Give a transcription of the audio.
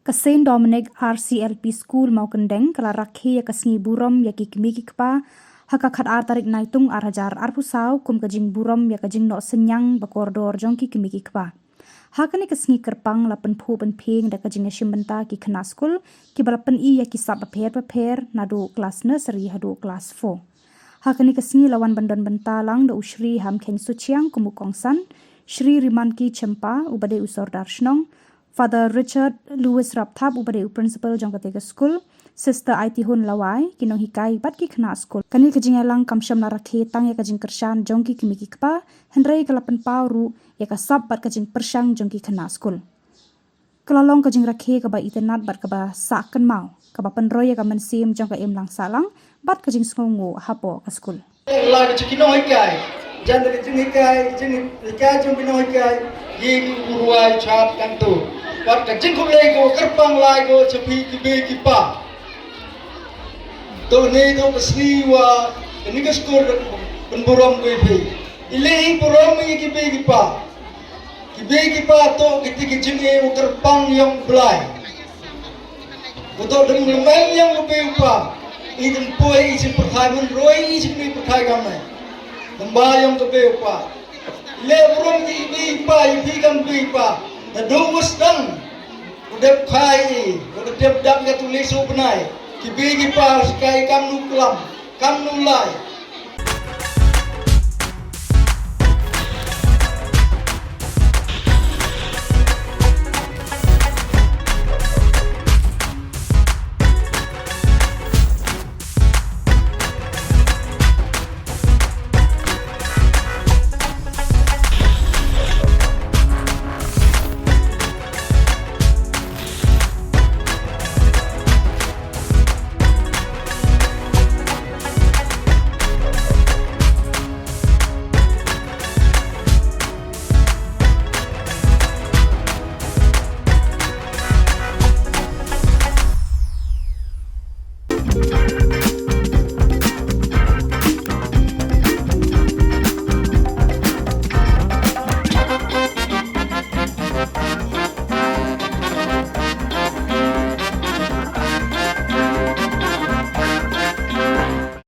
Kasen Dominic Rclp School Mawkyndeng kala Rakhie ya Sngi Burom ya Kmie kpa haka khat tarik naitung arhajar arpusau kum kajing Burom ya kajing no senyang bakordor jong Kmie kpa. Hakani Sngi kerpang la penpu penping da kajing shimbenta ki khana school ki balapen I ya ki sab paper nadu kelas nursery hadu kelas 4. Hakani Sngi lawan bandon benta lang da usri ham kheng suchiang kumukongsan Shri Rimanki Chempa ubade usor darshnong Father Richard Louis Rapthap ubade principal jong katega school Sister IT Hun Lawai kinong hikai bat ki khana school kani kajing elang kamsham na Rakhie tang ya kajing kershan jong ki Kmie kpa hendrai kalapan pauru ya ka sab bat kajing persang jong ki khana school kelalong kajing Rakhie ka ba internet bat ka ba saken mau ka ba penroy ya ka mensim jong ka emlang salang bat kajing sngongo hapo ka school la ka kinong hikai jan da kajing hikai jong kinong hikai yi buruai chap kantu bat kajing ko lego kerpang lego cepi Kmie kipa to ne to Sngi wa ni ka skor Burom ko ipi ile Burom yi Kmie kipa to kiti kajing e kerpang yang belai betul dengan lemeng yang lebih upa idin poi izin perkhaiman roi izin ni perkhai kami membayang lebih upa le Burom yi kipa na duwas dang udap khai udap dap ya tulis upnai Kmie kipa sekai kam nu kelam kam nu lai